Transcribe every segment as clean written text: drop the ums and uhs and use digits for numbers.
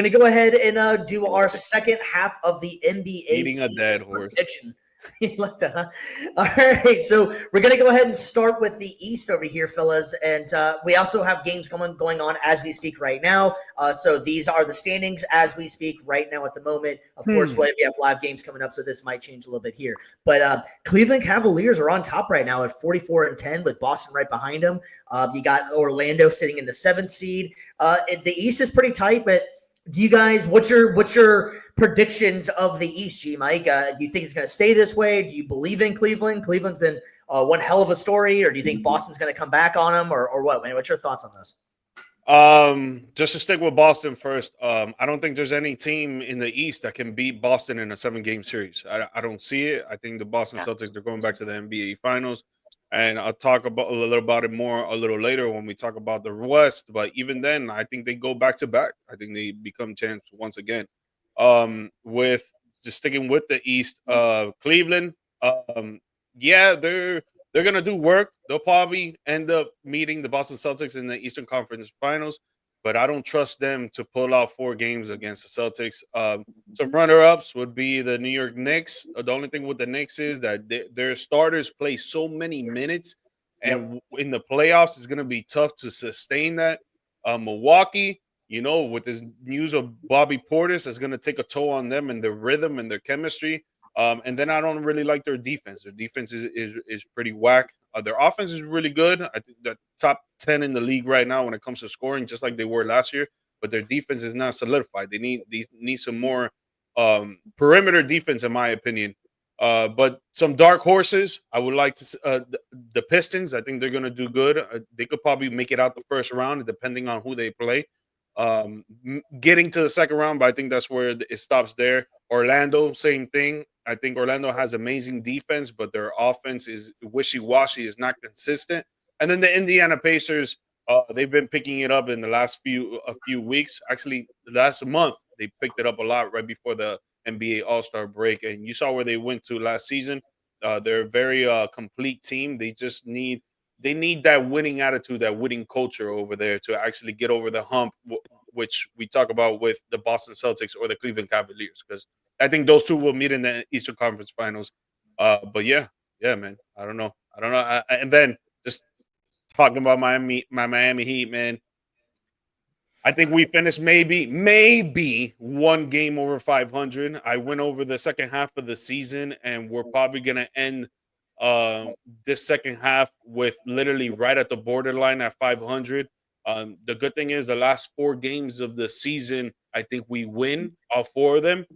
Going to go ahead and do our second half of the NBA Beating a season dead horse. prediction. You like that, huh? All right, so we're going to go ahead and start with the East over here, fellas, and we also have games going on as we speak right now. So these are the standings as we speak right now at the moment. Of course, we have live games coming up, so this might change a little bit here. But Cleveland Cavaliers are on top right now at 44-10, with Boston right behind them. You got Orlando sitting in the 7th seed. The East is pretty tight, but do you guys, what's your predictions of the East, G Mike? Do you think it's going to stay this way? Do you believe in Cleveland? Cleveland's been one hell of a story, or do you think Boston's going to come back on them, or what? Man, what's your thoughts on this? Just to stick with Boston first, I don't think there's any team in the East that can beat Boston in a 7-game series. I don't see it. I think the Boston Celtics, they're going back to the NBA Finals, and I'll talk about a little about it more a little later when we talk about the West. But even then, I think they go back to back. I think they become champs once again. With just sticking with the East, Cleveland, yeah, they're gonna do work. They'll probably end up meeting the Boston Celtics in the Eastern Conference Finals, but I don't trust them to pull out 4 games against the Celtics. Some runner-ups would be the New York Knicks. The only thing with the Knicks is that their starters play so many minutes, and in the playoffs, it's gonna be tough to sustain that. Milwaukee, with this news of Bobby Portis, is gonna take a toll on them and their rhythm and their chemistry. And then I don't really like their defense. Their defense is pretty whack. Their offense is really good. I think the top 10 in the league right now when it comes to scoring, just like they were last year. But their defense is not solidified. They need some more perimeter defense, in my opinion. But some dark horses. I would like to the Pistons. I think they're going to do good. They could probably make it out the first round, depending on who they play. Getting to the second round, but I think that's where it stops there. Orlando, same thing. I think Orlando has amazing defense, but their offense is wishy-washy, is not consistent. And then the Indiana Pacers, they've been picking it up in the last few weeks. Actually, last month they picked it up a lot right before the NBA All-Star break, and you saw where they went to last season. They're a very complete team. They need that winning attitude, that winning culture over there to actually get over the hump, which we talk about with the Boston Celtics or the Cleveland Cavaliers, because I think those two will meet in the Eastern Conference Finals. But yeah, man, I don't know. And then just talking about my Miami Heat, man. I think we finished maybe 1 game over 500. I went over the second half of the season, and we're probably gonna end this second half with literally right at the borderline at 500. The good thing is the last 4 games of the season, I think we win all 4 of them.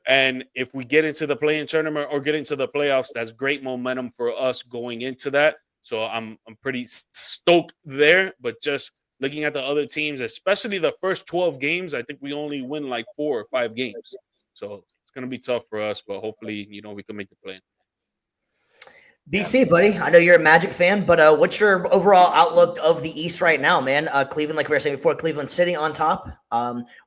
And if we get into the play-in tournament or get into the playoffs, that's great momentum for us going into that. So I'm pretty stoked there. But just looking at the other teams, especially the first 12 games, I think we only win like 4 or 5 games. So it's gonna be tough for us, but hopefully, we can make the play. BC, buddy, I know you're a Magic fan, but what's your overall outlook of the East right now, man? Cleveland, like we were saying before, Cleveland sitting on top.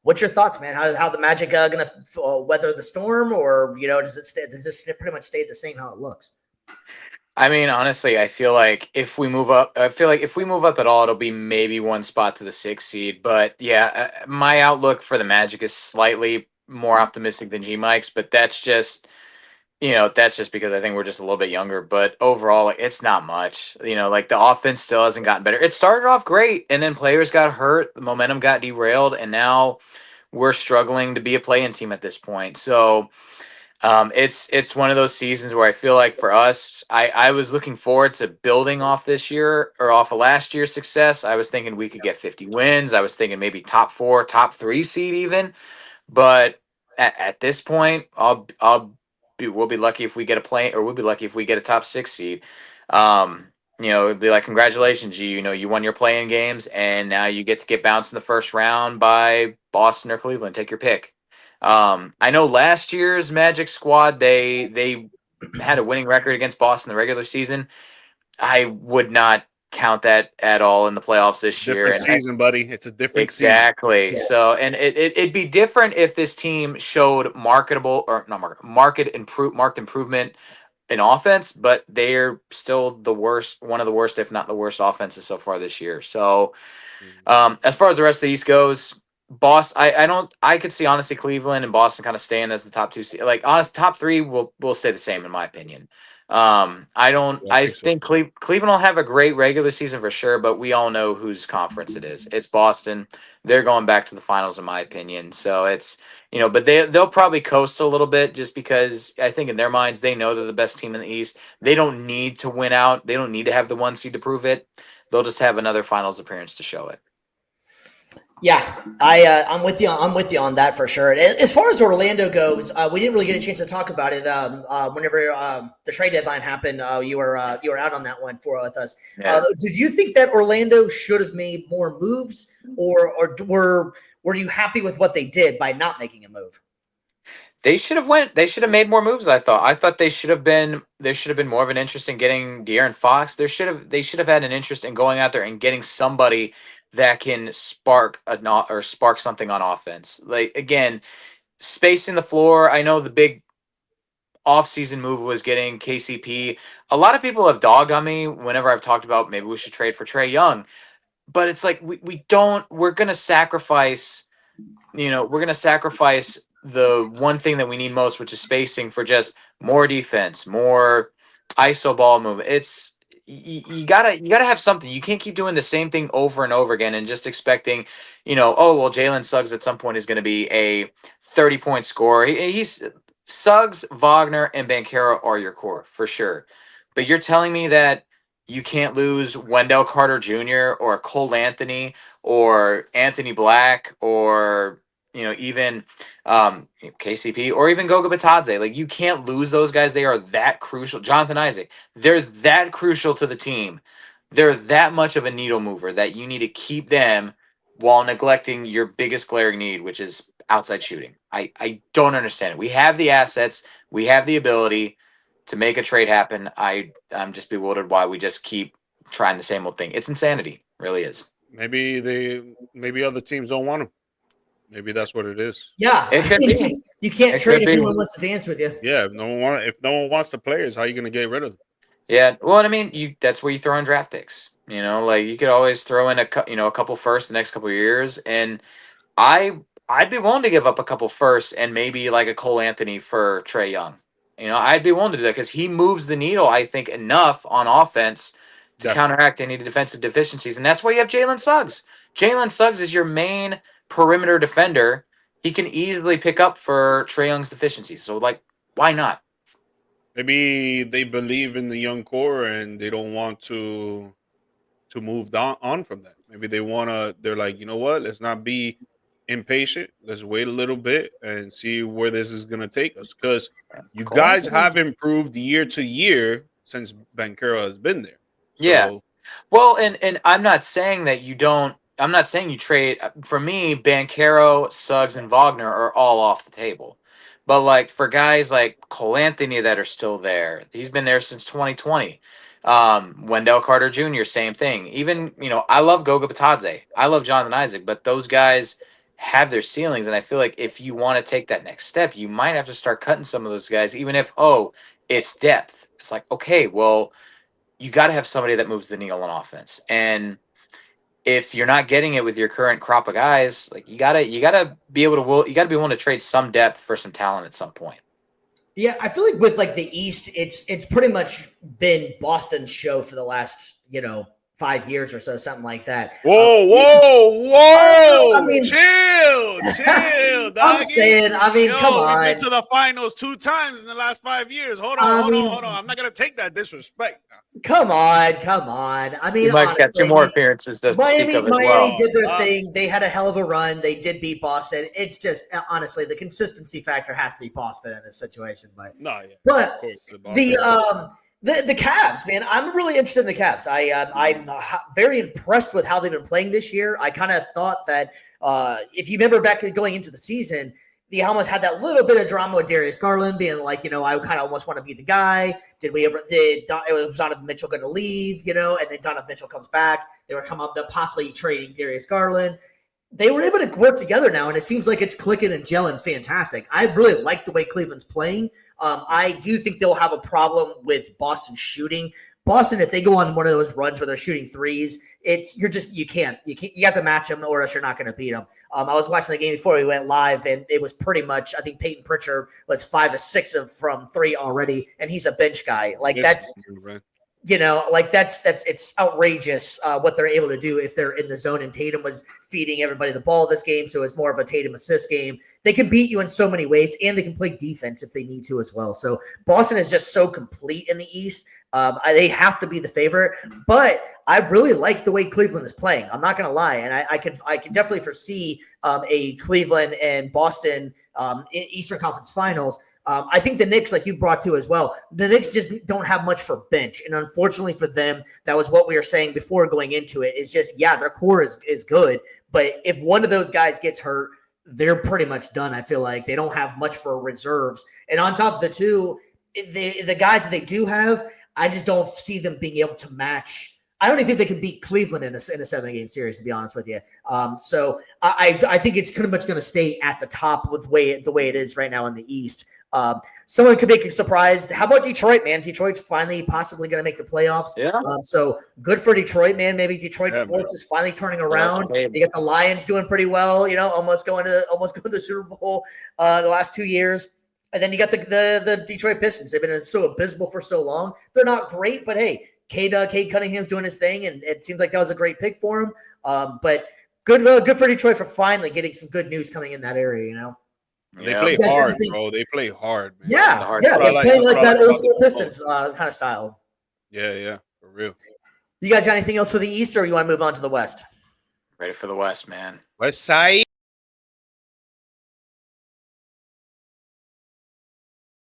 What's your thoughts, man? How the Magic going to weather the storm, or does this pretty much stay the same how it looks? I mean, honestly, I feel like if we move up at all, it'll be maybe 1 spot to the 6th seed. But yeah, my outlook for the Magic is slightly more optimistic than G Mike's, but that's just because I think we're just a little bit younger. But overall, it's not much. Like the offense still hasn't gotten better. It started off great, and then players got hurt, the momentum got derailed, and now we're struggling to be a play-in team at this point. So it's one of those seasons where I feel like for us, I was looking forward to building off this year or off of last year's success. I was thinking we could get 50 wins. I was thinking maybe top 4, top 3 seed even. But at this point, we'll be lucky if we get a play, or we'll be lucky if we get a top 6 seed. It'd be like, congratulations, you won your play-in games, and now you get to get bounced in the first round by Boston or Cleveland. Take your pick. I know last year's Magic squad, they had a winning record against Boston in the regular season. I would not count that at all in the playoffs this year. Different season, buddy. It's a different season. Exactly. Yeah. So, and it'd be different if this team showed marked improvement in offense, but they're still one of the worst, if not the worst offenses so far this year. So, as far as the rest of the East goes, Boston, I could see honestly Cleveland and Boston kind of staying as the top two. Like honest, top three will stay the same in my opinion. Yeah, I I think so. think Cleveland will have a great regular season for sure, but we all know whose conference it is. It's Boston. They're going back to the finals in my opinion. So it's, but they'll probably coast a little bit just because I think in their minds they know they're the best team in the East. They don't need to win out. They don't need to have the 1 seed to prove it. They'll just have another finals appearance to show it. Yeah, I'm with you. I'm with you on that for sure. And as far as Orlando goes, we didn't really get a chance to talk about it. Whenever the trade deadline happened, you were out on that one with us. Yeah. Did you think that Orlando should have made more moves, or were you happy with what they did by not making a move? They should have made more moves, I thought they should have been more of an interest in getting De'Aaron Fox. They should have had an interest in going out there and getting somebody that can spark something on offense. Like again, spacing the floor. I know the big offseason move was getting KCP. A lot of people have dogged on me whenever I've talked about maybe we should trade for Trae Young. But it's like we're gonna sacrifice the one thing that we need most, which is spacing, for just more defense, more ISO ball movement. It's you gotta have something. You can't keep doing the same thing over and over again and just expecting, oh well, Jalen Suggs at some point is going to be a 30-point scorer. He's Suggs, Wagner, and Banchero are your core for sure. But you're telling me that you can't lose Wendell Carter Jr. or Cole Anthony or Anthony Black or even KCP or even Goga Batadze. Like you can't lose those guys. They are that crucial. Jonathan Isaac. They're that crucial to the team. They're that much of a needle mover that you need to keep them while neglecting your biggest glaring need, which is outside shooting. I don't understand it. We have the assets. We have the ability to make a trade happen. I'm just bewildered why we just keep trying the same old thing. It's insanity. It really is. Maybe other teams don't want him. Maybe that's what it is. Yeah, It could be. You can't It trade could if be. anyone wants to dance with you. Yeah, if no one wants the players, how are you going to get rid of them? Yeah, well, I mean, that's where you throw in draft picks. Like you could always throw in a couple firsts the next couple of years, and I'd be willing to give up a couple firsts and maybe like a Cole Anthony for Trae Young. I'd be willing to do that because he moves the needle, I think, enough on offense to Definitely. counteract any defensive deficiencies, and that's why you have Jalen Suggs. Jalen Suggs is your main perimeter defender. He can easily pick up for Trae Young's deficiencies. So, like, why not? Maybe they believe in the young core and they don't want to move on from that. Maybe they're like, you know what? Let's not be impatient. Let's wait a little bit and see where this is going to take us. Because you Cole guys Anthony's- have improved year to year since Banchero has been there. So, Yeah. Well, and I'm not saying that you don't. I'm not saying you trade. For me, Banchero, Suggs, and Wagner are all off the table. But like for guys like Cole Anthony that are still there, he's been there since 2020. Wendell Carter Jr., same thing. Even I love Goga Batadze, I love Jonathan Isaac, but those guys have their ceilings, and I feel like if you want to take that next step, you might have to start cutting some of those guys, even if it's depth. It's like okay, well you got to have somebody that moves the needle on offense. And if you're not getting it with your current crop of guys, like you gotta be able to you gotta be willing to trade some depth for some talent at some point. Yeah, I feel like with like the East, it's pretty much been Boston's show for the last 5 years or so, something like that. Whoa! I mean, chill, doggy. I'm saying, come on. We've been to the finals 2 times in the last 5 years. Hold on. I'm not gonna take that disrespect. Come on. I mean, Mike's got 2 honestly, more appearances to speak of as Miami well. did their thing. They had a hell of a run. They did beat Boston. It's just honestly the consistency factor has to be Boston in this situation. But but the Cavs, man, I'm really interested in the Cavs. I'm very impressed with how they've been playing this year. I kind of thought that if you remember back going into the season, they almost had that little bit of drama with Darius Garland being like, I kind of almost want to be the guy. Was Donovan Mitchell going to leave, and then Donovan Mitchell comes back. They were come up to possibly trading Darius Garland. They were able to work together now, and it seems like it's clicking and gelling fantastic. I really like the way Cleveland's playing. I do think they'll have a problem with Boston shooting, Boston, if they go on one of those runs where they're shooting threes, you can't you have to match them or else you're not going to beat them. I was watching the game before we went live, and it was pretty much, I think Peyton Pritchard was 5 of 6 from 3 already, and he's a bench guy. Like that's it's outrageous what they're able to do if they're in the zone. And Tatum was feeding everybody the ball this game, so it's more of a Tatum assist game. They can beat you in so many ways, and they can play defense if they need to as well. So Boston is just so complete in the East. They have to be the favorite, but I really like the way Cleveland is playing. I'm not going to lie, and I can definitely foresee a Cleveland and Boston Eastern Conference Finals. I think the Knicks, like you brought to as well, the Knicks just don't have much for bench, and unfortunately for them, that was what we were saying before going into it. Is just their core is good, but if one of those guys gets hurt, they're pretty much done. I feel like they don't have much for reserves, and on top of the two, the guys that they do have, I just don't see them being able to match. I don't even think they can beat Cleveland in a 7-game series, to be honest with you. So I think it's pretty much going to stay at the top with the way it is right now in the East. Someone could make you surprised. How about Detroit, man? Detroit's finally possibly going to make the playoffs. Yeah. So good for Detroit, man. Maybe Detroit sports is finally turning around. You got the Lions doing pretty well. Almost going to the Super Bowl the last 2 years. And then you got the Detroit Pistons. They've been so abysmal for so long. They're not great, but hey, Cade Cunningham's doing his thing, and it seems like that was a great pick for him. But good for Detroit for finally getting some good news coming in that area. They play hard, bro. They play hard, man. Yeah, they're playing like that old school Pistons kind of style. Yeah, for real. You guys got anything else for the East, or you want to move on to the West? Ready for the West, man. West Side.